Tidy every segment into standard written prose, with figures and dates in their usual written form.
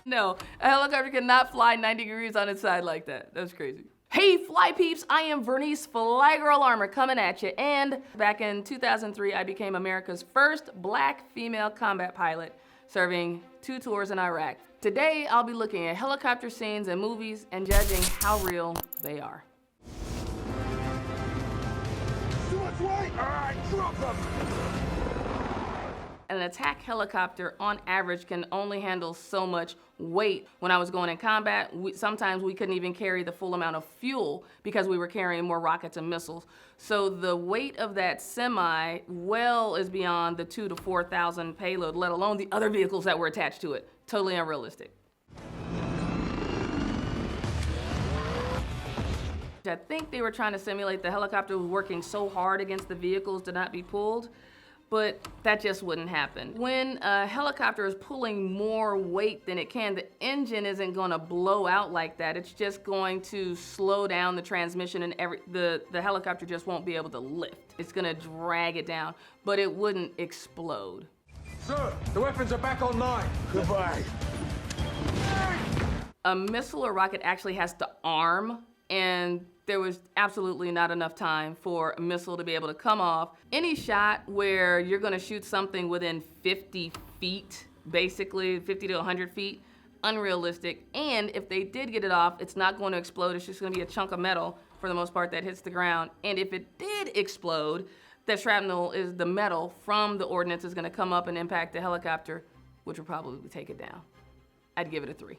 No, a helicopter cannot fly 90 degrees on its side like that. That's crazy. Hey fly peeps, I am Vernice, FlyGirl Armour coming at you. And back in 2003, I became America's first black female combat pilot, serving 2 tours in Iraq. Today, I'll be looking at helicopter scenes in movies and judging how real they are. Too much weight! All right, drop them! An attack helicopter, on average, can only handle so much weight. When I was going in combat, sometimes we couldn't even carry the full amount of fuel because we were carrying more rockets and missiles. So the weight of that semi well is beyond the 2,000 to 4,000 payload, let alone the other vehicles that were attached to it. Totally unrealistic. I think they were trying to simulate the helicopter was working so hard against the vehicles to not be pulled, but that just wouldn't happen. When a helicopter is pulling more weight than it can, the engine isn't gonna blow out like that. It's just going to slow down the transmission and the helicopter just won't be able to lift. It's gonna drag it down, but it wouldn't explode. Sir, the weapons are back online. Goodbye. A missile or rocket actually has to arm, and there was absolutely not enough time for a missile to be able to come off. Any shot where you're gonna shoot something within 50 feet, basically 50 to 100 feet, unrealistic. And if they did get it off, it's not going to explode. It's just gonna be a chunk of metal for the most part that hits the ground. And if it did explode, the shrapnel is the metal from the ordnance is gonna come up and impact the helicopter, which will probably take it down. I'd give it a 3.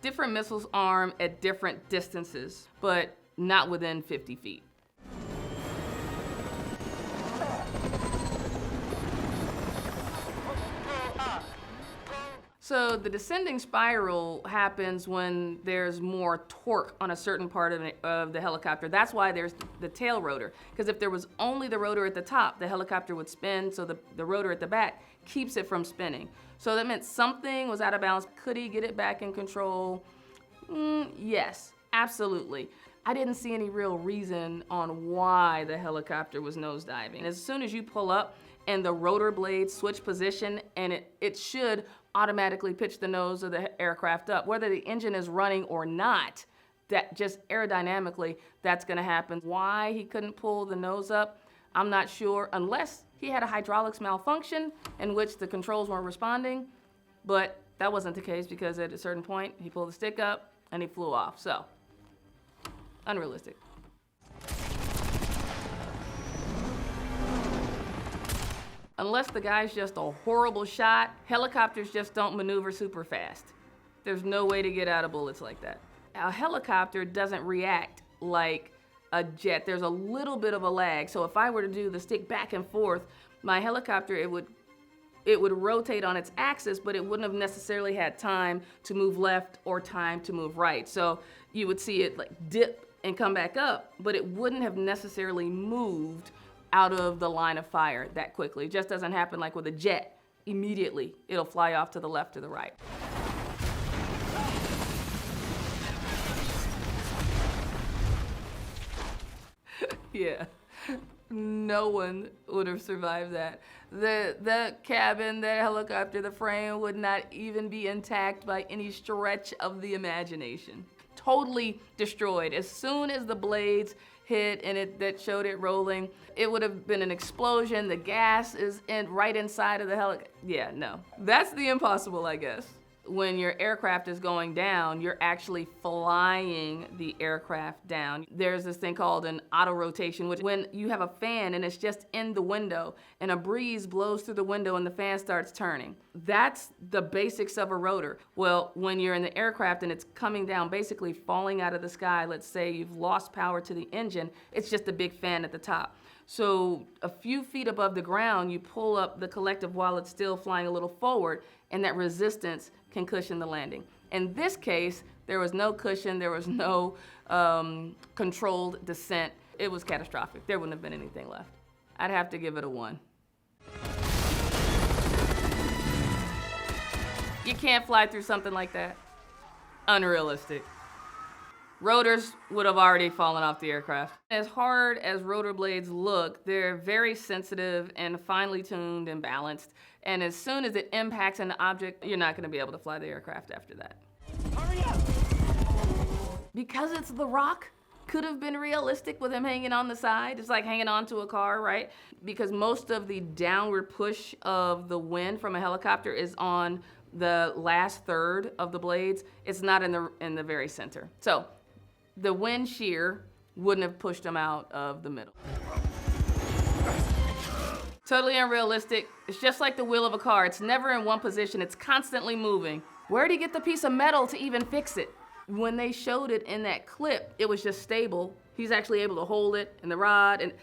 Different missiles arm at different distances, but not within 50 feet. So the descending spiral happens when there's more torque on a certain part of the helicopter. That's why there's the tail rotor. Because if there was only the rotor at the top, the helicopter would spin, so the rotor at the back keeps it from spinning. So that meant something was out of balance. Could he get it back in control? Yes, absolutely. I didn't see any real reason on why the helicopter was nosediving. As soon as you pull up and the rotor blades switch position, and it should automatically pitch the nose of the aircraft up. Whether the engine is running or not, that just aerodynamically, that's gonna happen. Why he couldn't pull the nose up, I'm not sure, unless he had a hydraulics malfunction in which the controls weren't responding, but that wasn't the case because at a certain point, he pulled the stick up and he flew off, so unrealistic. Unless the guy's just a horrible shot, helicopters just don't maneuver super fast. There's no way to get out of bullets like that. A helicopter doesn't react like a jet. There's a little bit of a lag. So if I were to do the stick back and forth, my helicopter, it would rotate on its axis, but it wouldn't have necessarily had time to move left or time to move right. So you would see it like dip and come back up, but it wouldn't have necessarily moved out of the line of fire that quickly. It just doesn't happen like with a jet. Immediately, it'll fly off to the left or the right. Yeah, no one would have survived that. The cabin, the helicopter, the frame would not even be intact by any stretch of the imagination. Totally destroyed. As soon as the blades hit and that showed it rolling, it would have been an explosion. The gas is right inside of the helicopter. Yeah, no. That's the impossible, I guess. When your aircraft is going down, you're actually flying the aircraft down. There's this thing called an auto rotation, which when you have a fan and it's just in the window and a breeze blows through the window and the fan starts turning. That's the basics of a rotor. Well, when you're in the aircraft and it's coming down, basically falling out of the sky, let's say you've lost power to the engine, it's just a big fan at the top. So a few feet above the ground, you pull up the collective while it's still flying a little forward, and that resistance can cushion the landing. In this case, there was no cushion, there was no controlled descent. It was catastrophic. There wouldn't have been anything left. I'd have to give it a 1. You can't fly through something like that. Unrealistic. Rotors would have already fallen off the aircraft. As hard as rotor blades look, they're very sensitive and finely tuned and balanced. And as soon as it impacts an object, you're not gonna be able to fly the aircraft after that. Hurry up! Because it's The Rock, could have been realistic with him hanging on the side. It's like hanging onto a car, right? Because most of the downward push of the wind from a helicopter is on the last third of the blades. It's not in the very center. So the wind shear wouldn't have pushed him out of the middle. Totally unrealistic. It's just like the wheel of a car. It's never in one position. It's constantly moving. Where'd he get the piece of metal to even fix it? When they showed it in that clip, it was just stable. He's actually able to hold it in the rod, and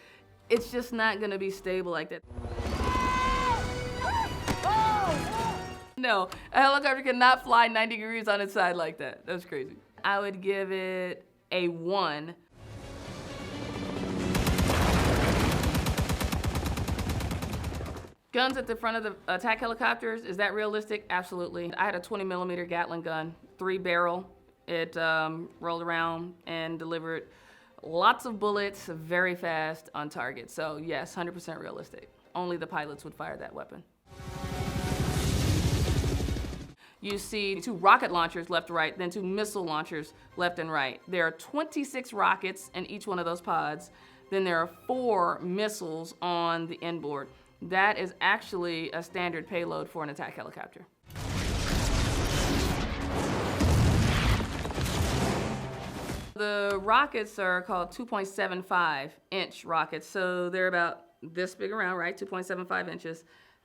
it's just not gonna be stable like that. No, a helicopter cannot fly 90 degrees on its side like that. That was crazy. I would give it a 1. Guns at the front of the attack helicopters, is that realistic? Absolutely. I had a 20mm Gatling gun, 3-barrel. It rolled around and delivered lots of bullets very fast on target. So yes, 100% realistic. Only the pilots would fire that weapon. You see 2 rocket launchers left to right, then 2 missile launchers left and right. There are 26 rockets in each one of those pods. Then there are 4 missiles on the inboard. That is actually a standard payload for an attack helicopter. The rockets are called 2.75-inch rockets, so they're about this big around, right? 2.75 inches,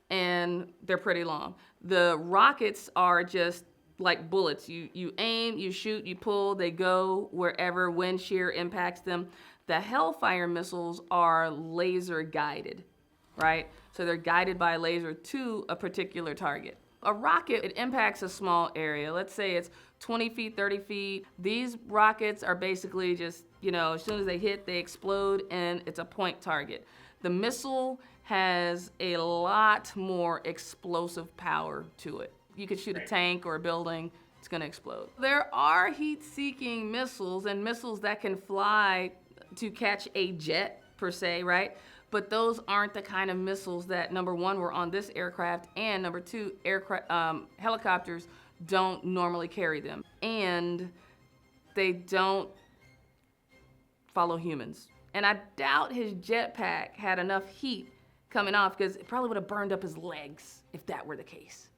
and they're pretty long. The rockets are just like bullets. You aim, you shoot, you pull, they go wherever wind shear impacts them. The Hellfire missiles are laser guided, right? So they're guided by a laser to a particular target. A rocket, it impacts a small area. Let's say it's 20 feet, 30 feet. These rockets are basically just, as soon as they hit, they explode, and it's a point target. The missile has a lot more explosive power to it. You could shoot a tank or a building, it's gonna explode. There are heat-seeking missiles and missiles that can fly to catch a jet, per se, right? But those aren't the kind of missiles that, number one, were on this aircraft, and number two, helicopters don't normally carry them. And they don't follow humans. And I doubt his jetpack had enough heat coming off, because it probably would have burned up his legs if that were the case.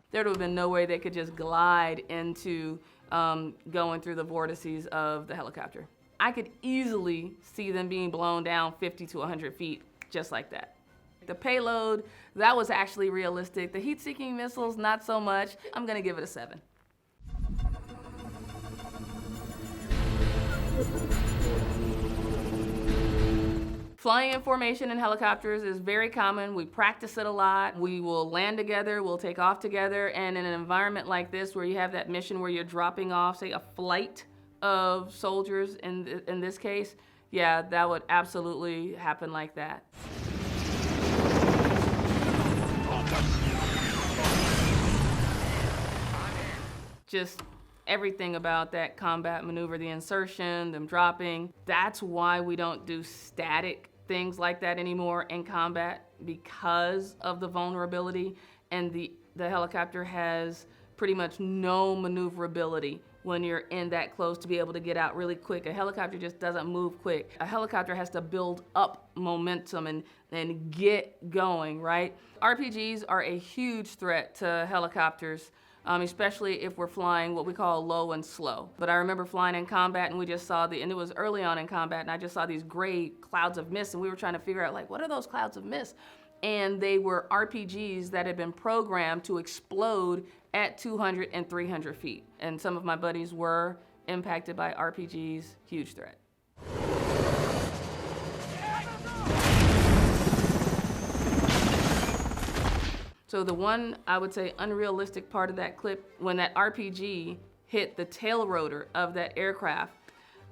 There would have been no way they could just glide into going through the vortices of the helicopter. I could easily see them being blown down 50 to 100 feet just like that. The payload, that was actually realistic. The heat-seeking missiles, not so much. I'm gonna give it a 7. Flying in formation in helicopters is very common. We practice it a lot. We will land together, we'll take off together, and in an environment like this where you have that mission where you're dropping off, say, a flight of soldiers in this case, yeah, that would absolutely happen like that. Just everything about that combat maneuver, the insertion, them dropping, that's why we don't do static things like that anymore in combat, because of the vulnerability, and the helicopter has pretty much no maneuverability when you're in that close to be able to get out really quick. A helicopter just doesn't move quick. A helicopter has to build up momentum and get going, right? RPGs are a huge threat to helicopters, especially if we're flying what we call low and slow. But I remember flying in combat, and we just saw and it was early on in combat, and I just saw these gray clouds of mist, and we were trying to figure out, like, what are those clouds of mist? And they were RPGs that had been programmed to explode at 200 and 300 feet. And some of my buddies were impacted by RPGs, huge threat. So the one, I would say, unrealistic part of that clip, when that RPG hit the tail rotor of that aircraft,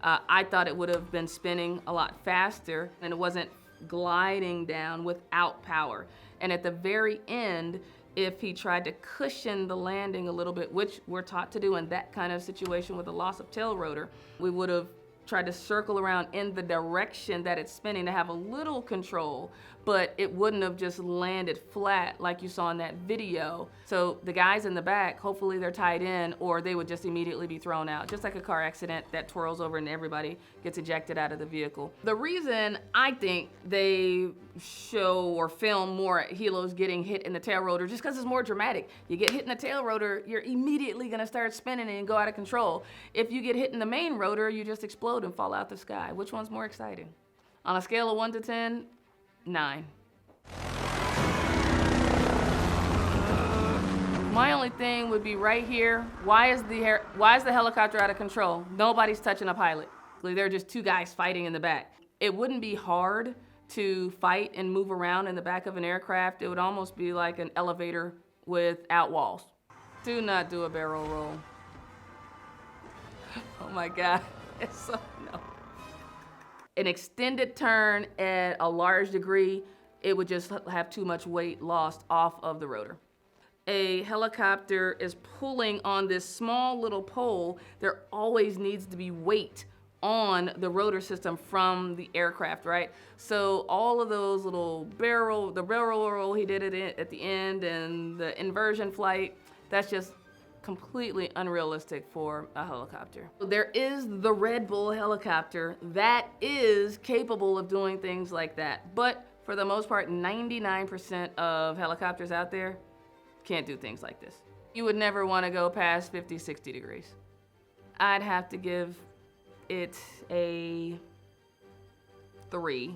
I thought it would have been spinning a lot faster, and it wasn't gliding down without power. And at the very end, if he tried to cushion the landing a little bit, which we're taught to do in that kind of situation with a loss of tail rotor, we would have tried to circle around in the direction that it's spinning to have a little control, but it wouldn't have just landed flat like you saw in that video. So the guys in the back, hopefully they're tied in, or they would just immediately be thrown out, just like a car accident that twirls over and everybody gets ejected out of the vehicle. The reason I think they show or film more helos getting hit in the tail rotor, just because it's more dramatic. You get hit in the tail rotor, you're immediately gonna start spinning and go out of control. If you get hit in the main rotor, you just explode and fall out the sky. Which one's more exciting? On a scale of 1 to 10, 9. My only thing would be right here. Why is the helicopter out of control? Nobody's touching a pilot. There are just two guys fighting in the back. It wouldn't be hard to fight and move around in the back of an aircraft. It would almost be like an elevator without walls. Do not do a barrel roll. Oh my God, it's so, no. An extended turn at a large degree, it would just have too much weight lost off of the rotor. A helicopter is pulling on this small little pole. There always needs to be weight on the rotor system from the aircraft, right? So all of those little the barrel roll he did it at the end and the inversion flight, that's just completely unrealistic for a helicopter. There is the Red Bull helicopter that is capable of doing things like that. But for the most part, 99% of helicopters out there can't do things like this. You would never want to go past 50, 60 degrees. I'd have to give it a 3.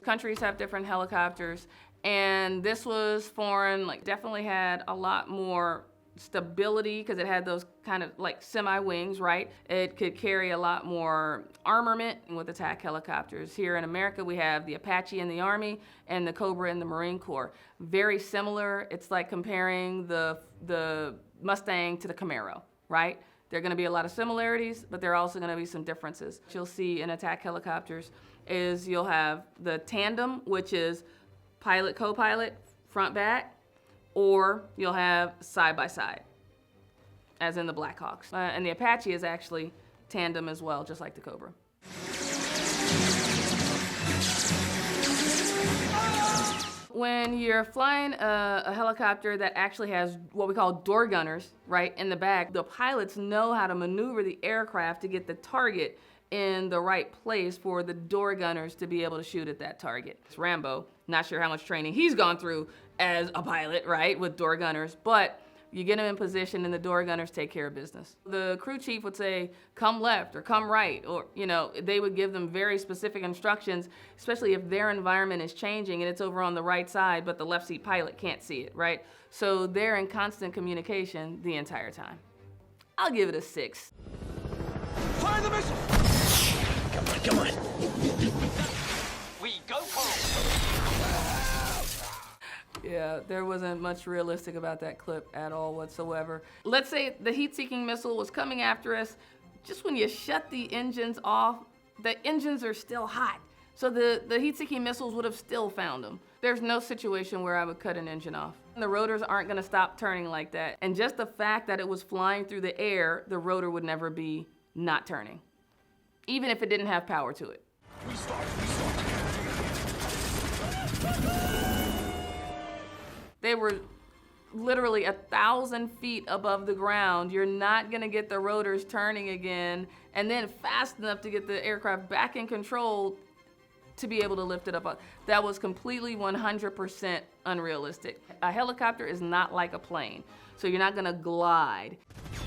Countries have different helicopters, and this was foreign, like definitely had a lot more stability because it had those kind of like semi-wings, right? It could carry a lot more armament with attack helicopters. Here in America, we have the Apache in the Army and the Cobra in the Marine Corps. Very similar. It's like comparing the Mustang to the Camaro, right? There are going to be a lot of similarities, but there are also going to be some differences. What you'll see in attack helicopters is you'll have the tandem, which is pilot, co-pilot, front, back, or you'll have side by side, as in the Blackhawks. And the Apache is actually tandem as well, just like the Cobra. When you're flying a helicopter that actually has what we call door gunners, right, in the back, the pilots know how to maneuver the aircraft to get the target in the right place for the door gunners to be able to shoot at that target. It's Rambo. Not sure how much training he's gone through as a pilot, right, with door gunners, but you get him in position and the door gunners take care of business. The crew chief would say, come left or come right, or, you know, they would give them very specific instructions, especially if their environment is changing and it's over on the right side, but the left seat pilot can't see it, right? So they're in constant communication the entire time. I'll give it a 6. Fire the missile! Come on. We go for it. Yeah, there wasn't much realistic about that clip at all whatsoever. Let's say the heat-seeking missile was coming after us. Just when you shut the engines off, the engines are still hot. So the heat-seeking missiles would have still found them. There's no situation where I would cut an engine off. The rotors aren't gonna stop turning like that. And just the fact that it was flying through the air, the rotor would never be not turning, even if it didn't have power to it. They were literally 1,000 feet above the ground. You're not gonna get the rotors turning again and then fast enough to get the aircraft back in control to be able to lift it up. That was completely 100% unrealistic. A helicopter is not like a plane, so you're not gonna glide.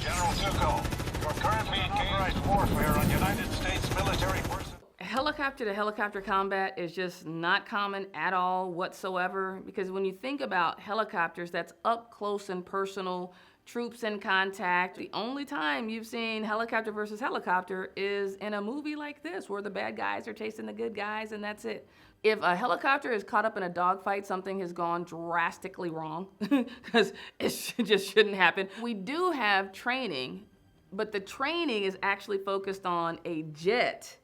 General Tuco, you're currently engaged in warfare on United States military forces. Helicopter-to-helicopter combat is just not common at all whatsoever, because when you think about helicopters, that's up close and personal, troops in contact. The only time you've seen helicopter versus helicopter is in a movie like this, where the bad guys are chasing the good guys, and that's it. If a helicopter is caught up in a dogfight, something has gone drastically wrong, because it just shouldn't happen. We do have training, but the training is actually focused on a jet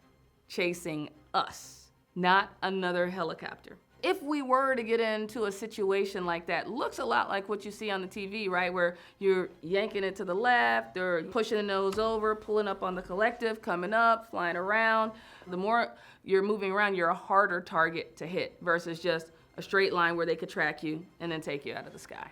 chasing us, not another helicopter. if we were to get into a situation like that, looks a lot like what you see on the TV, right? Where you're yanking it to the left, or pushing the nose over, pulling up on the collective, coming up, flying around. The more you're moving around, you're a harder target to hit versus just a straight line where they could track you and then take you out of the sky.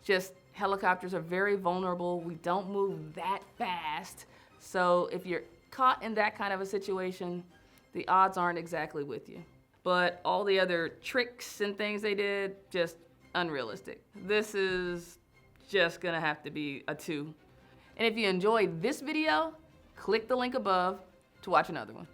Just helicopters are very vulnerable. We don't move that fast. So if you're caught in that kind of a situation, the odds aren't exactly with you. But all the other tricks and things they did, just unrealistic. This is just gonna have to be a 2. And if you enjoyed this video, click the link above to watch another one.